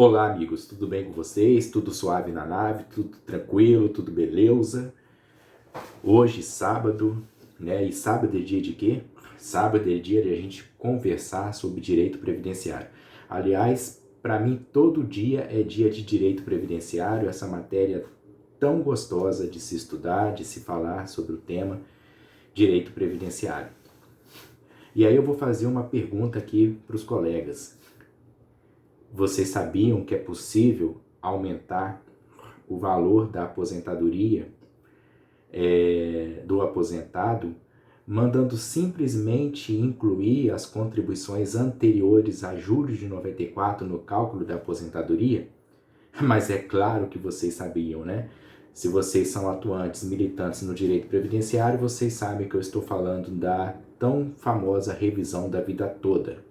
Olá, amigos, tudo bem com vocês? Tudo suave na nave? Tudo tranquilo? Tudo beleza? Hoje, sábado, né? E sábado é dia de quê? Sábado é dia de a gente conversar sobre direito previdenciário. Aliás, para mim, todo dia é dia de direito previdenciário, essa matéria tão gostosa de se estudar, de se falar sobre o tema direito previdenciário. E aí eu vou fazer uma pergunta aqui para os colegas. Vocês sabiam que é possível aumentar o valor da aposentadoria do aposentado, mandando simplesmente incluir as contribuições anteriores a julho de 94 no cálculo da aposentadoria? Mas é claro que vocês sabiam, né? Se vocês são atuantes, militantes no direito previdenciário, vocês sabem que eu estou falando da tão famosa revisão da vida toda.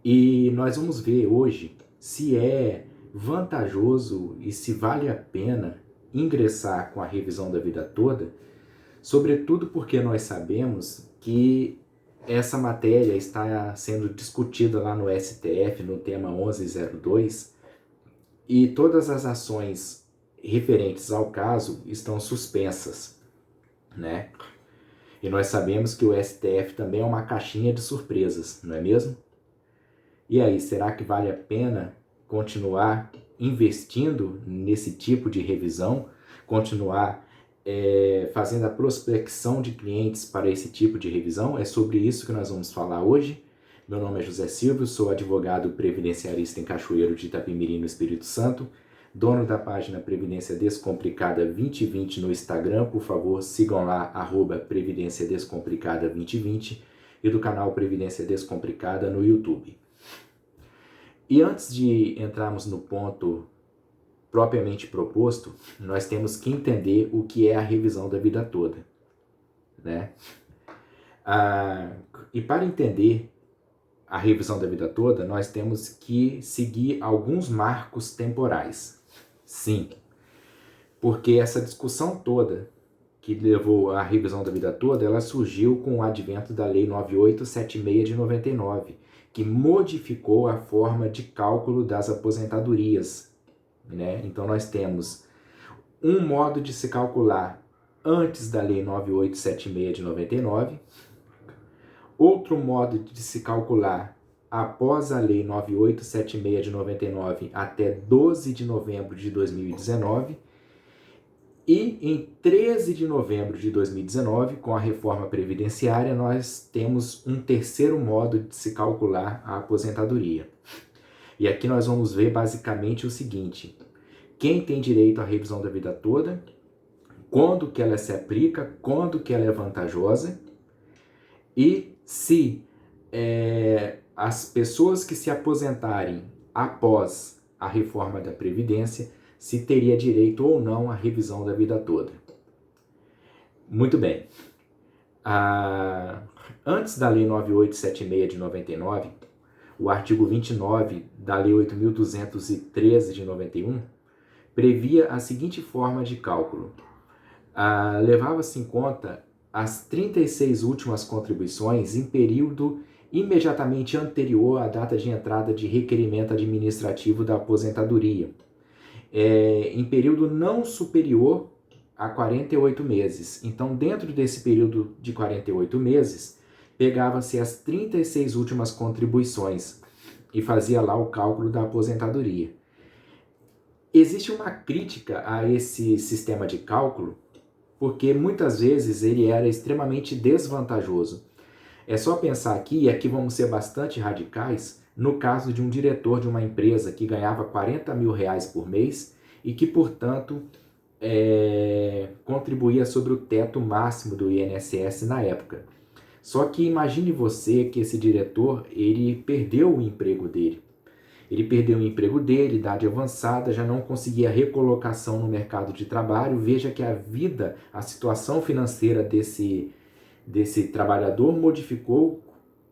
E nós vamos ver hoje se é vantajoso e se vale a pena ingressar com a revisão da vida toda, sobretudo porque nós sabemos que essa matéria está sendo discutida lá no STF, no tema 1102, e todas as ações referentes ao caso estão suspensas, né? E nós sabemos que o STF também é uma caixinha de surpresas, não é mesmo? E aí, será que vale a pena continuar investindo nesse tipo de revisão, continuar fazendo a prospecção de clientes para esse tipo de revisão? É sobre isso que nós vamos falar hoje. Meu nome é José Silvio, sou advogado previdenciarista em Cachoeiro de Itapemirim, no Espírito Santo, dono da página Previdência Descomplicada 2020 no Instagram. Por favor, sigam lá, @Previdência Descomplicada 2020, e do canal Previdência Descomplicada no YouTube. E antes de entrarmos no ponto propriamente proposto, nós temos que entender o que é a revisão da vida toda, né? E para entender a revisão da vida toda, nós temos que seguir alguns marcos temporais. Sim, porque essa discussão toda que levou à revisão da vida toda, ela surgiu com o advento da Lei 9876 de 99, que modificou a forma de cálculo das aposentadorias, né? Então nós temos um modo de se calcular antes da Lei 9876 de 99, outro modo de se calcular após a Lei 9876 de 99 até 12 de novembro de 2019, e em 13 de novembro de 2019, com a reforma previdenciária, nós temos um terceiro modo de se calcular a aposentadoria. E aqui nós vamos ver basicamente o seguinte: quem tem direito à revisão da vida toda, quando que ela se aplica, quando que ela é vantajosa, e se as pessoas que se aposentarem após a reforma da Previdência, se teria direito ou não à revisão da vida toda. Muito bem. Antes da Lei 9876 de 99, o artigo 29 da Lei 8.213 de 91 previa a seguinte forma de cálculo. Levava-se em conta as 36 últimas contribuições em período imediatamente anterior à data de entrada de requerimento administrativo da aposentadoria, em período não superior a 48 meses. Então, dentro desse período de 48 meses, pegava-se as 36 últimas contribuições e fazia lá o cálculo da aposentadoria. Existe uma crítica a esse sistema de cálculo, porque muitas vezes ele era extremamente desvantajoso. É só pensar aqui, e aqui vamos ser bastante radicais, no caso de um diretor de uma empresa que ganhava R$40 mil por mês e que, portanto, contribuía sobre o teto máximo do INSS na época. Só que imagine você que esse diretor, ele perdeu o emprego dele. Ele perdeu o emprego dele, idade avançada, já não conseguia recolocação no mercado de trabalho. Veja que a situação financeira desse trabalhador modificou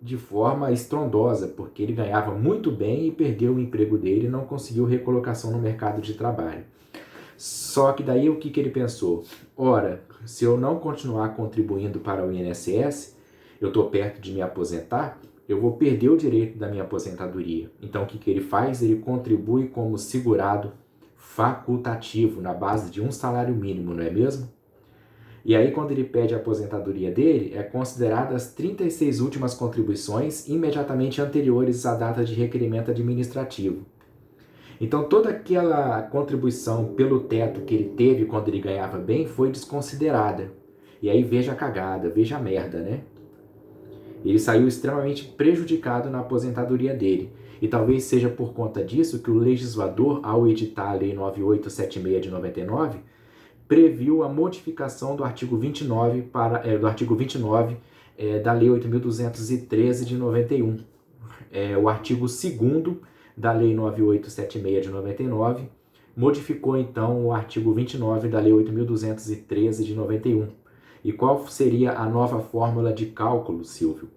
de forma estrondosa, porque ele ganhava muito bem e perdeu o emprego dele e não conseguiu recolocação no mercado de trabalho. Só que daí o que ele pensou? Ora, se eu não continuar contribuindo para o INSS, eu estou perto de me aposentar, eu vou perder o direito da minha aposentadoria. Então, o que ele faz? Ele contribui como segurado facultativo, na base de um salário mínimo, não é mesmo? E aí, quando ele pede a aposentadoria dele, é considerada as 36 últimas contribuições imediatamente anteriores à data de requerimento administrativo. Então, toda aquela contribuição pelo teto que ele teve quando ele ganhava bem foi desconsiderada. E aí, veja a cagada, veja a merda, né? Ele saiu extremamente prejudicado na aposentadoria dele. E talvez seja por conta disso que o legislador, ao editar a Lei 9876 de 99, previu a modificação do artigo 29, da Lei 8.213 de 91. O artigo 2º da Lei 9876 de 99 modificou então o artigo 29 da Lei 8.213 de 91. E qual seria a nova fórmula de cálculo, Silvio?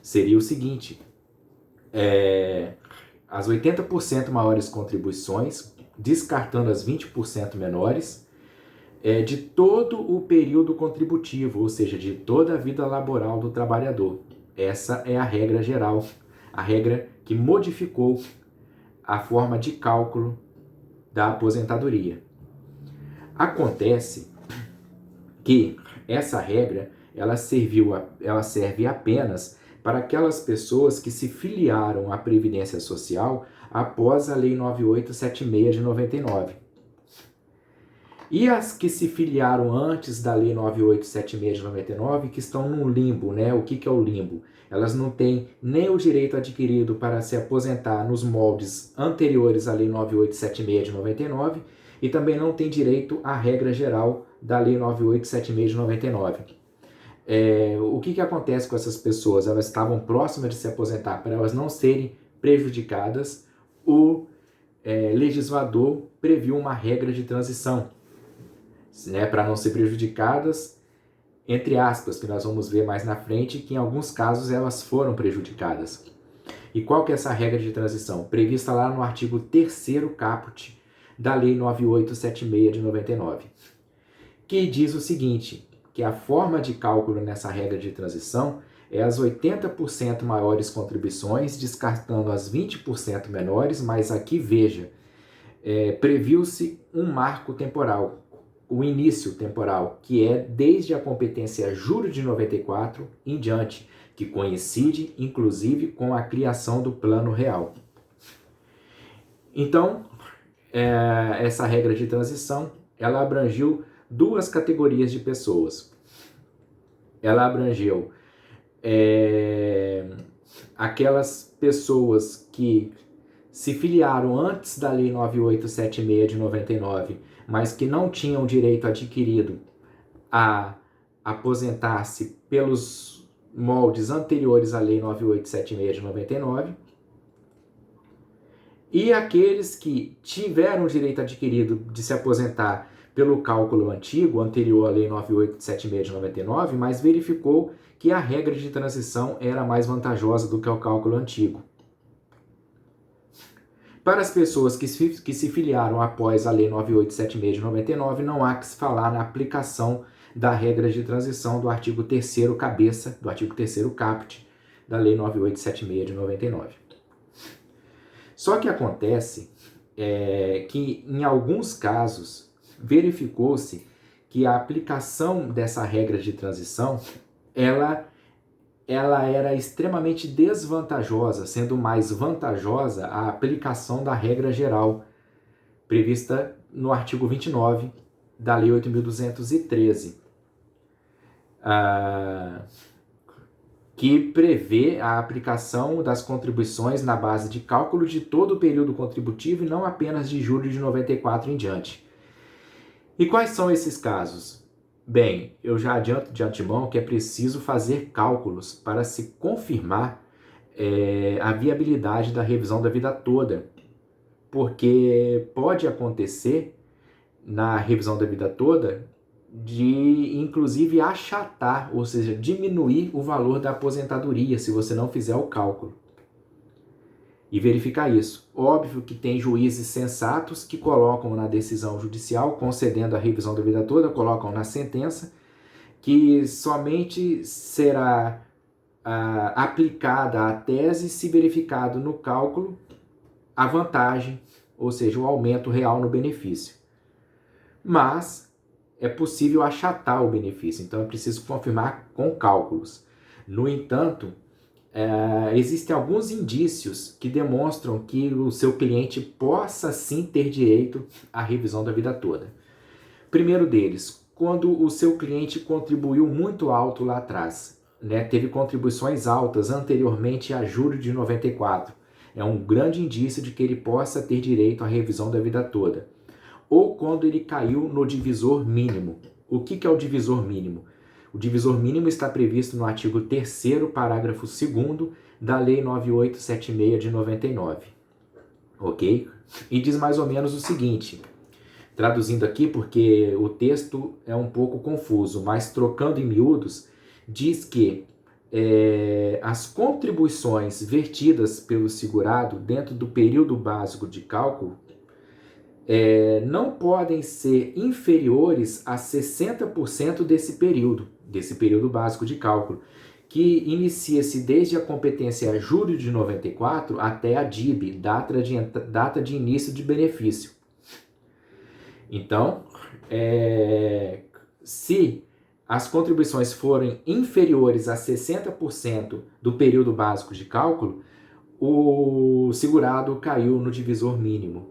Seria o seguinte: as 80% maiores contribuições, descartando as 20% menores, de todo o período contributivo, ou seja, de toda a vida laboral do trabalhador. Essa é a regra geral, a regra que modificou a forma de cálculo da aposentadoria. Acontece que essa regra ela serve apenas para aquelas pessoas que se filiaram à Previdência Social após a Lei 9876 de 99. E as que se filiaram antes da Lei 9876 de 99, que estão num limbo, né? O que é o limbo? Elas não têm nem o direito adquirido para se aposentar nos moldes anteriores à Lei 9876 de 99 e também não têm direito à regra geral da Lei 9876 de 99. O que acontece com essas pessoas? Elas estavam próximas de se aposentar. Para elas não serem prejudicadas, o legislador previu uma regra de transição, né, para não ser prejudicadas, entre aspas, que nós vamos ver mais na frente, que em alguns casos elas foram prejudicadas. E qual que é essa regra de transição? Prevista lá no artigo 3º caput da Lei 9876 de 99, que diz o seguinte, que a forma de cálculo nessa regra de transição é as 80% maiores contribuições, descartando as 20% menores, mas aqui veja, previu-se um marco temporal, o início temporal, que é desde a competência juro de 94 em diante, que coincide, inclusive, com a criação do Plano Real. Então, essa regra de transição, ela abrangiu duas categorias de pessoas. Ela abrangeu aquelas pessoas que se filiaram antes da Lei 9876 de 99, mas que não tinham direito adquirido a aposentar-se pelos moldes anteriores à Lei 9876 de 99, e aqueles que tiveram direito adquirido de se aposentar pelo cálculo antigo, anterior à Lei 9876 de 99, mas verificou que a regra de transição era mais vantajosa do que o cálculo antigo. Para as pessoas que se filiaram após a Lei 9876 de 99, não há que se falar na aplicação da regra de transição do artigo 3º cabeça, do artigo 3º caput, da Lei 9876 de 99. Só que acontece que, em alguns casos, verificou-se que a aplicação dessa regra de transição, ela era extremamente desvantajosa, sendo mais vantajosa a aplicação da regra geral, prevista no artigo 29 da Lei 8.213, que prevê a aplicação das contribuições na base de cálculo de todo o período contributivo e não apenas de julho de 94 em diante. E quais são esses casos? Bem, eu já adianto de antemão que é preciso fazer cálculos para se confirmar a viabilidade da revisão da vida toda, porque pode acontecer na revisão da vida toda de, inclusive, achatar, ou seja, diminuir o valor da aposentadoria se você não fizer o cálculo. E verificar isso. Óbvio que tem juízes sensatos que colocam na decisão judicial, concedendo a revisão da vida toda, colocam na sentença, que somente será aplicada à tese se verificado no cálculo a vantagem, ou seja, o aumento real no benefício. Mas é possível achatar o benefício, então é preciso confirmar com cálculos. No entanto, existem alguns indícios que demonstram que o seu cliente possa sim ter direito à revisão da vida toda. Primeiro deles, quando o seu cliente contribuiu muito alto lá atrás, né, teve contribuições altas anteriormente a julho de 94, é um grande indício de que ele possa ter direito à revisão da vida toda. Ou quando ele caiu no divisor mínimo. O que é o divisor mínimo? O divisor mínimo está previsto no artigo 3º, parágrafo 2º da Lei 9876 de 99. Ok? E diz mais ou menos o seguinte, traduzindo aqui porque o texto é um pouco confuso, mas trocando em miúdos, diz que as contribuições vertidas pelo segurado dentro do período básico de cálculo não podem ser inferiores a 60% desse período básico de cálculo, que inicia-se desde a competência julho de 94 até a DIB, data de início de benefício. Então, se as contribuições forem inferiores a 60% do período básico de cálculo, o segurado caiu no divisor mínimo.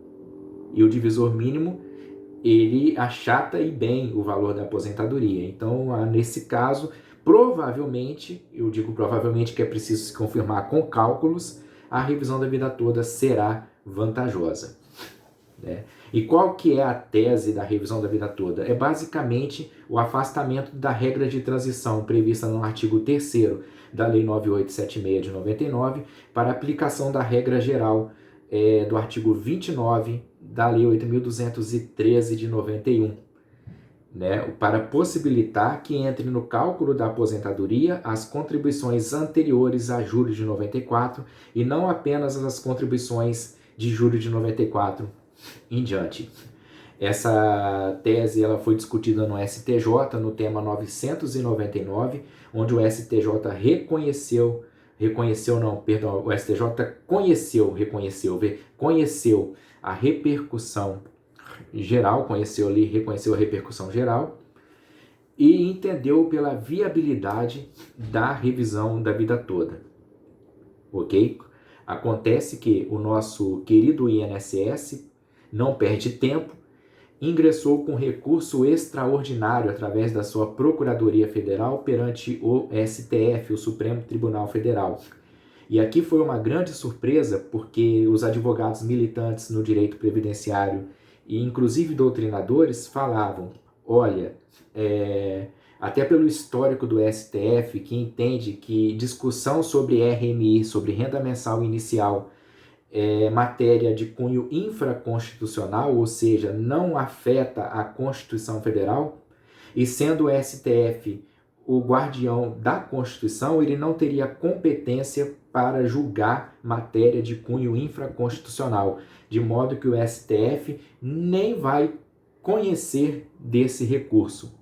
E o divisor mínimo, ele achata e bem o valor da aposentadoria. Então, nesse caso, provavelmente, eu digo provavelmente que é preciso se confirmar com cálculos, a revisão da vida toda será vantajosa. Né? E qual que é a tese da revisão da vida toda? É basicamente o afastamento da regra de transição prevista no artigo 3º da Lei 9876 de 99 para aplicação da regra geral do artigo 29 da Lei 8.213 de 91, né, para possibilitar que entre no cálculo da aposentadoria as contribuições anteriores a julho de 94 e não apenas as contribuições de julho de 94 em diante. Essa tese ela foi discutida no STJ no tema 999, onde o STJ o STJ conheceu a repercussão geral, reconheceu a repercussão geral e entendeu pela viabilidade da revisão da vida toda. Ok? Acontece que o nosso querido INSS não perde tempo, ingressou com recurso extraordinário através da sua Procuradoria Federal perante o STF, o Supremo Tribunal Federal. E aqui foi uma grande surpresa porque os advogados militantes no direito previdenciário e inclusive doutrinadores falavam, olha, até pelo histórico do STF, que entende que discussão sobre RMI, sobre renda mensal inicial, é matéria de cunho infraconstitucional, ou seja, não afeta a Constituição Federal, e sendo o STF o guardião da Constituição, ele não teria competência para julgar matéria de cunho infraconstitucional, de modo que o STF nem vai conhecer desse recurso.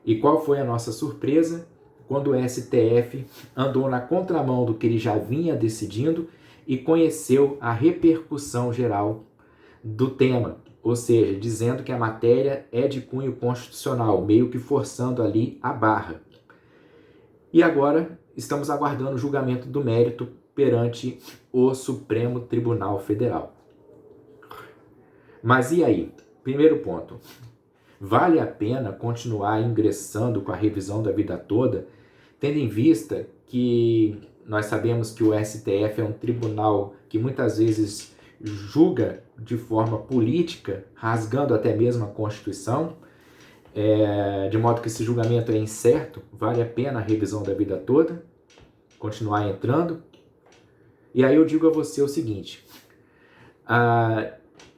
E qual foi a nossa surpresa? Quando o STF andou na contramão do que ele já vinha decidindo e conheceu a repercussão geral do tema, ou seja, dizendo que a matéria é de cunho constitucional, meio que forçando ali a barra. E agora estamos aguardando o julgamento do mérito perante o Supremo Tribunal Federal. Mas e aí? Primeiro ponto, vale a pena continuar ingressando com a revisão da vida toda, tendo em vista que nós sabemos que o STF é um tribunal que muitas vezes julga de forma política, rasgando até mesmo a Constituição, de modo que esse julgamento é incerto, vale a pena a revisão da vida toda, continuar entrando. E aí eu digo a você o seguinte,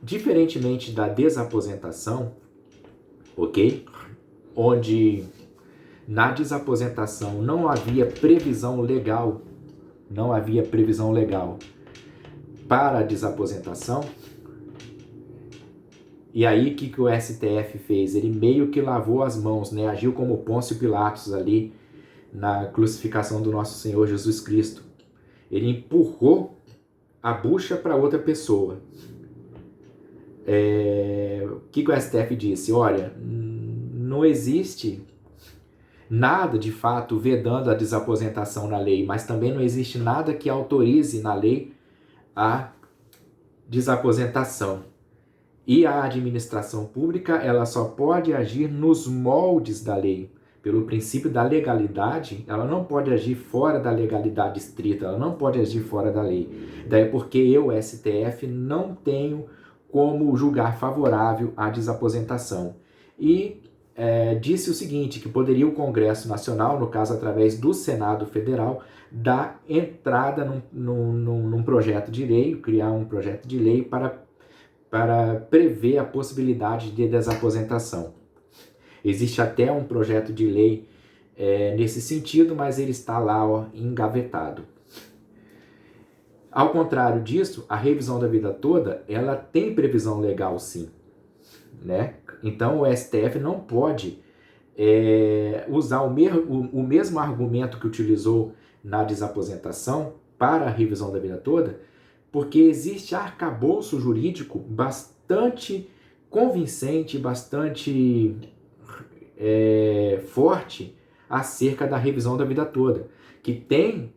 diferentemente da desaposentação, ok? Onde na desaposentação não havia previsão legal para a desaposentação. E aí o que o STF fez? Ele meio que lavou as mãos, né? Agiu como Pôncio Pilatos ali, na crucificação do nosso Senhor Jesus Cristo. Ele empurrou a bucha para outra pessoa. O que o STF disse? Olha, não existe nada de fato vedando a desaposentação na lei, mas também não existe nada que autorize na lei a desaposentação. E a administração pública, ela só pode agir nos moldes da lei. Pelo princípio da legalidade, ela não pode agir fora da legalidade estrita, ela não pode agir fora da lei. Daí porque eu, STF, não tenho como julgar favorável à desaposentação. E disse o seguinte, que poderia o Congresso Nacional, no caso através do Senado Federal, dar entrada num projeto de lei, criar um projeto de lei para prever a possibilidade de desaposentação. Existe até um projeto de lei nesse sentido, mas ele está lá engavetado. Ao contrário disso, a revisão da vida toda, ela tem previsão legal sim, né? Então o STF não pode usar o mesmo argumento que utilizou na desaposentação para a revisão da vida toda, porque existe arcabouço jurídico bastante convincente, bastante forte acerca da revisão da vida toda, que tem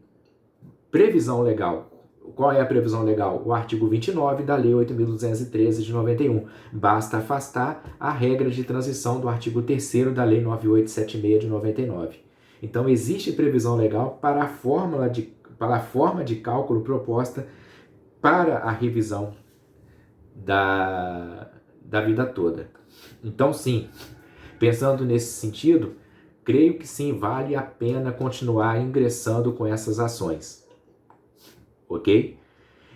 previsão legal. Qual é a previsão legal? O artigo 29 da Lei 8.213 de 91. Basta afastar a regra de transição do artigo 3º da Lei 9876 de 99. Então, existe previsão legal para a forma de cálculo proposta para a revisão da vida toda. Então, sim, pensando nesse sentido, creio que sim, vale a pena continuar ingressando com essas ações. Ok?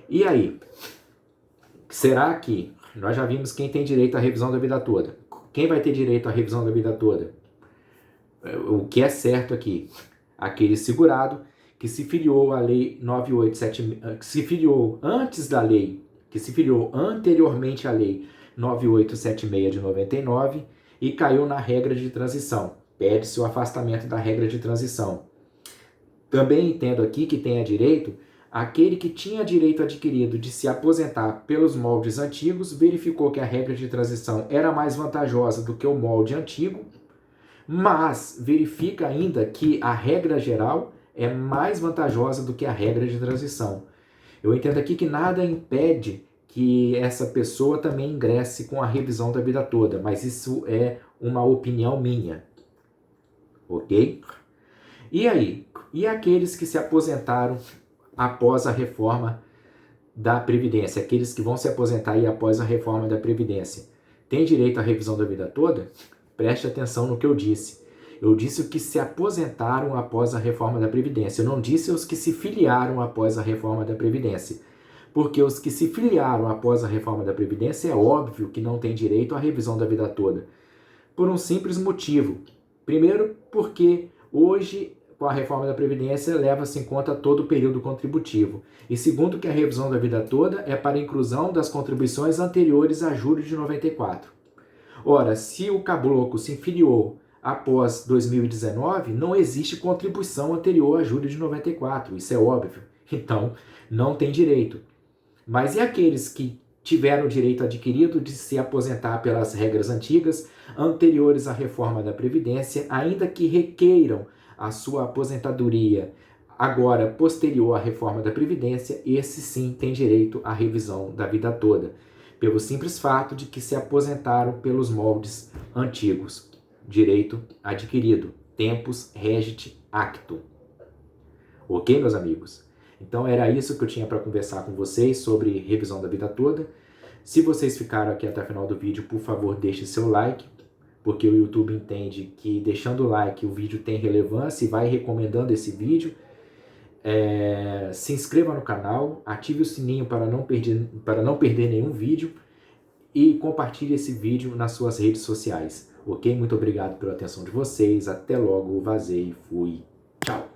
E aí? Será que nós já vimos quem tem direito à revisão da vida toda? Quem vai ter direito à revisão da vida toda? O que é certo aqui? Aquele segurado que se filiou à Lei 987, que se filiou antes da lei, que se filiou anteriormente à Lei 9876 de 99 e caiu na regra de transição. Pede-se o afastamento da regra de transição. Também entendo aqui que tenha direito aquele que tinha direito adquirido de se aposentar pelos moldes antigos, verificou que a regra de transição era mais vantajosa do que o molde antigo, mas verifica ainda que a regra geral é mais vantajosa do que a regra de transição. Eu entendo aqui que nada impede que essa pessoa também ingresse com a revisão da vida toda, mas isso é uma opinião minha. Ok? E aí? E aqueles que se aposentaram após a reforma da Previdência? Aqueles que vão se aposentar aí após a reforma da Previdência, têm direito à revisão da vida toda? Preste atenção no que eu disse. Eu disse os que se aposentaram após a reforma da Previdência. Eu não disse os que se filiaram após a reforma da Previdência. Porque os que se filiaram após a reforma da Previdência é óbvio que não têm direito à revisão da vida toda. Por um simples motivo. Primeiro, porque hoje, com a reforma da Previdência, leva-se em conta todo o período contributivo. E segundo, que a revisão da vida toda é para a inclusão das contribuições anteriores a julho de 94. Ora, se o caboclo se filiou após 2019, não existe contribuição anterior a julho de 94, isso é óbvio. Então, não tem direito. Mas e aqueles que tiveram o direito adquirido de se aposentar pelas regras antigas, anteriores à reforma da Previdência, ainda que requeiram a sua aposentadoria agora posterior à reforma da Previdência, esse sim tem direito à revisão da vida toda, pelo simples fato de que se aposentaram pelos moldes antigos. Direito adquirido, tempus regit actu. Ok, meus amigos? Então era isso que eu tinha para conversar com vocês sobre revisão da vida toda. Se vocês ficaram aqui até o final do vídeo, por favor, deixe seu like, porque o YouTube entende que deixando o like o vídeo tem relevância e vai recomendando esse vídeo. Se inscreva no canal, ative o sininho para não perder nenhum vídeo e compartilhe esse vídeo nas suas redes sociais. Ok? Muito obrigado pela atenção de vocês. Até logo. Vazei. Fui. Tchau.